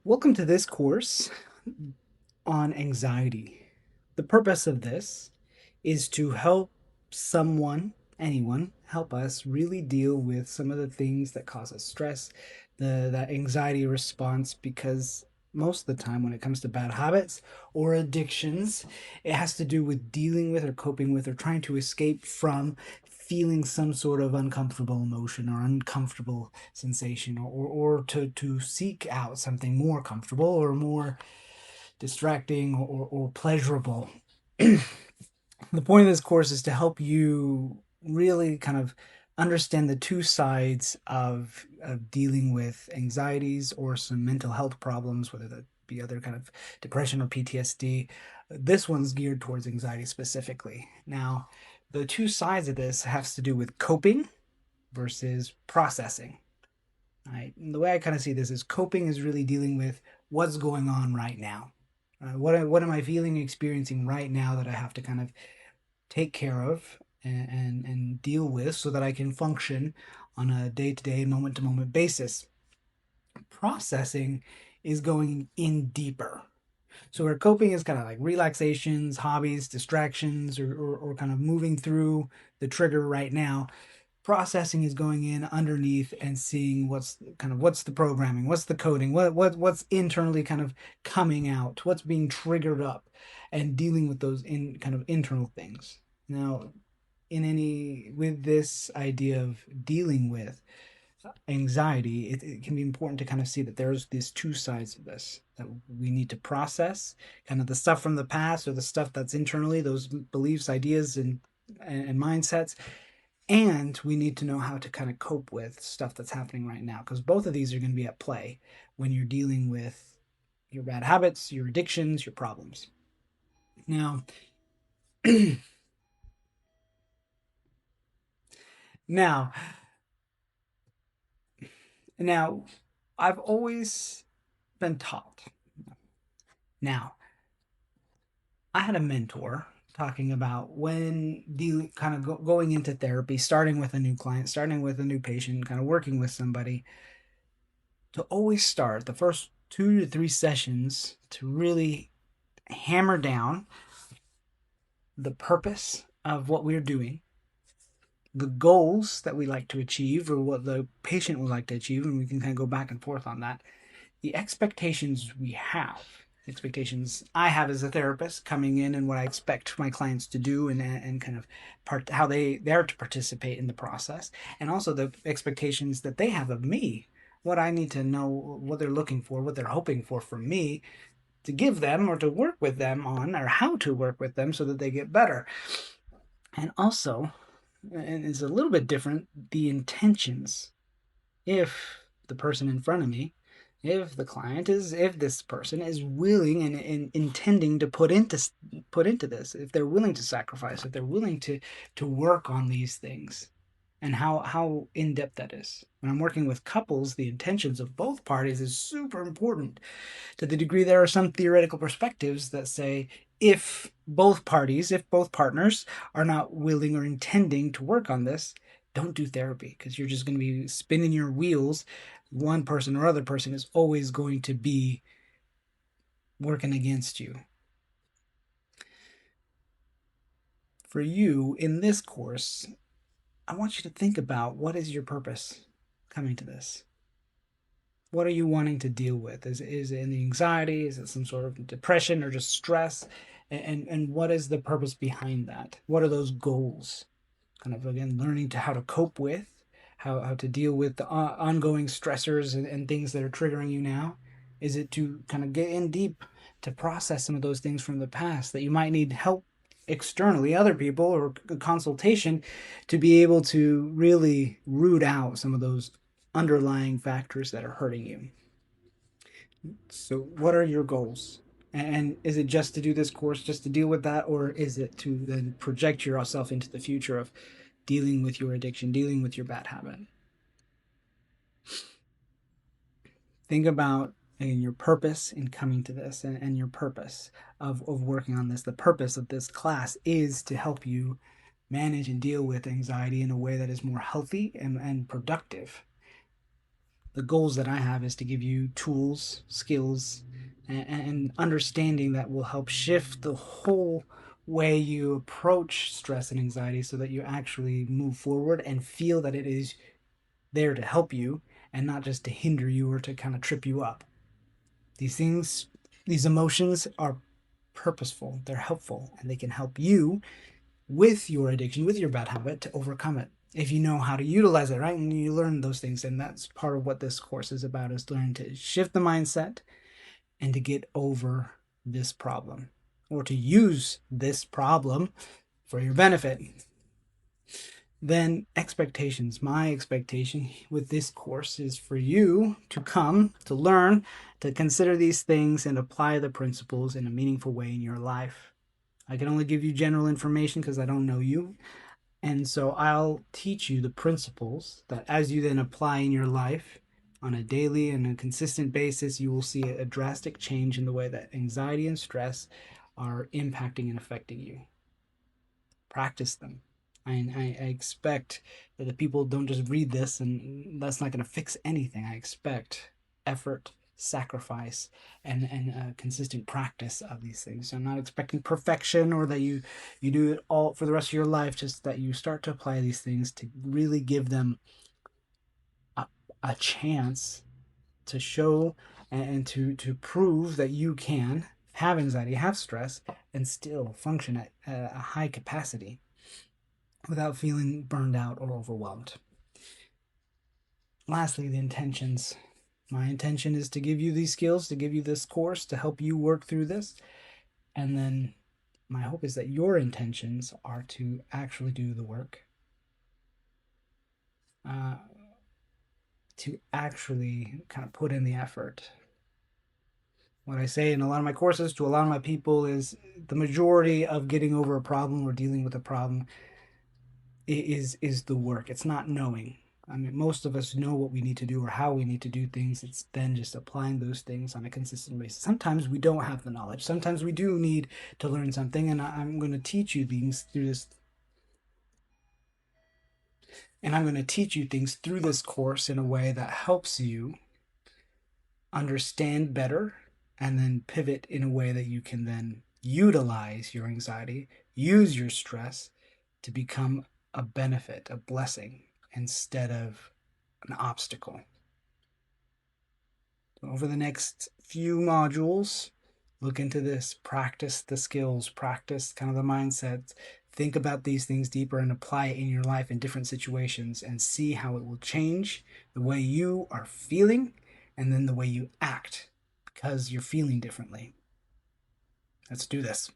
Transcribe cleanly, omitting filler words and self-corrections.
Welcome to this course on anxiety. The purpose of this is to help anyone, help us really deal with some of the things that cause us stress, that anxiety response, because most of the time when it comes to bad habits or addictions, it has to do with dealing with or coping with or trying to escape from feeling some sort of uncomfortable emotion or uncomfortable sensation or to seek out something more comfortable or more distracting or pleasurable. The point of this course is to help you really kind of understand the two sides of dealing with anxieties or some mental health problems, whether that be other kind of depression or PTSD. This one's geared towards anxiety specifically. Now, the two sides of this has to do with coping versus processing. Right? And the way I kind of see this is coping is really dealing with what's going on right now. What am I feeling, experiencing right now that I have to kind of take care of and deal with so that I can function on a day to day, moment to moment basis. Processing is going in deeper. So where coping is kind of like relaxations, hobbies, distractions, or kind of moving through the trigger right now. Processing is going in underneath and seeing what's the programming, what's the coding, what's internally kind of coming out, what's being triggered up, and dealing with those in kind of internal things. Now, in any with this idea of dealing with anxiety, it can be important to kind of see that there's these two sides of this that we need to process, kind of the stuff from the past or the stuff that's internally, those beliefs, ideas, and mindsets, and we need to know how to kind of cope with stuff that's happening right now, because both of these are going to be at play when you're dealing with your bad habits, your addictions, your problems. Now, now, now, I've always been taught. Now, I had a mentor talking about when kind of going into therapy, starting with a new client, starting with a new patient, kind of working with somebody, to always start the first 2 to 3 sessions to really hammer down the purpose of what we're doing, the goals that we like to achieve, or what the patient would like to achieve, and we can kind of go back and forth on that, the expectations we have, expectations I have as a therapist coming in, and what I expect my clients to do, and kind of how they're to participate in the process, and also the expectations that they have of me, what I need to know, what they're looking for, what they're hoping for from me to give them or to work with them on, or how to work with them so that they get better. And also, and it's a little bit different, the intentions. If the person in front of me, if this person is willing and intending to put into this, if they're willing to sacrifice, if they're willing to work on these things, and how in depth that is. When I'm working with couples, the intentions of both parties is super important, to the degree there are some theoretical perspectives that say if both parties, if both partners are not willing or intending to work on this, don't do therapy, because you're just going to be spinning your wheels. One person or other person is always going to be working against you. For you in this course, I want you to think about, what is your purpose coming to this? What are you wanting to deal with? Is it an anxiety? Is it some sort of depression or just stress? And what is the purpose behind that? What are those goals? Kind of, again, learning to how to cope with, how to deal with the ongoing stressors and things that are triggering you now. Is it to kind of get in deep to process some of those things from the past that you might need help externally, other people, or consultation, to be able to really root out some of those underlying factors that are hurting you? So, what are your goals? And is it just to do this course, just to deal with that, or is it to then project yourself into the future of dealing with your addiction, dealing with your bad habit? Think about, again, your purpose in coming to this, and your purpose of working on this. The purpose of this class is to help you manage and deal with anxiety in a way that is more healthy and productive. the goals that I have is to give you tools, skills, and understanding that will help shift the whole way you approach stress and anxiety so that you actually move forward and feel that it is there to help you and not just to hinder you or to kind of trip you up. These things, these emotions are purposeful, they're helpful, and they can help you with your addiction, with your bad habit, to overcome it. If you know how to utilize it, right? And you learn those things, and that's part of what this course is about, is learning to shift the mindset and to get over this problem, or to use this problem for your benefit. Then expectations. My expectation with this course is for you to come, to learn, to consider these things and apply the principles in a meaningful way in your life. I can only give you general information because I don't know you. And so I'll teach you the principles that as you then apply in your life on a daily and a consistent basis, you will see a drastic change in the way that anxiety and stress are impacting and affecting you. Practice them. I expect that the people don't just read this and that's not going to fix anything. I expect effort, sacrifice, and consistent practice of these things. So I'm not expecting perfection or that you do it all for the rest of your life. Just that you start to apply these things to really give them a chance to show and to prove that you can have anxiety, have stress, and still function at a high capacity without feeling burned out or overwhelmed. Lastly, the intentions. My intention is to give you these skills, to give you this course, to help you work through this. And then my hope is that your intentions are to actually do the work, to actually kind of put in the effort. What I say in a lot of my courses to a lot of my people is the majority of getting over a problem or dealing with a problem is the work. It's not knowing. I mean, most of us know what we need to do or how we need to do things. It's then just applying those things on a consistent basis. Sometimes we don't have the knowledge. Sometimes we do need to learn something, and I'm going to teach you things through this. And I'm going to teach you things through this course in a way that helps you understand better and then pivot in a way that you can then utilize your anxiety, use your stress to become a benefit, a blessing, instead of an obstacle. So over the next few modules, look into this, practice the skills, practice kind of the mindset, think about these things deeper and apply it in your life in different situations and see how it will change the way you are feeling and then the way you act because you're feeling differently. Let's do this.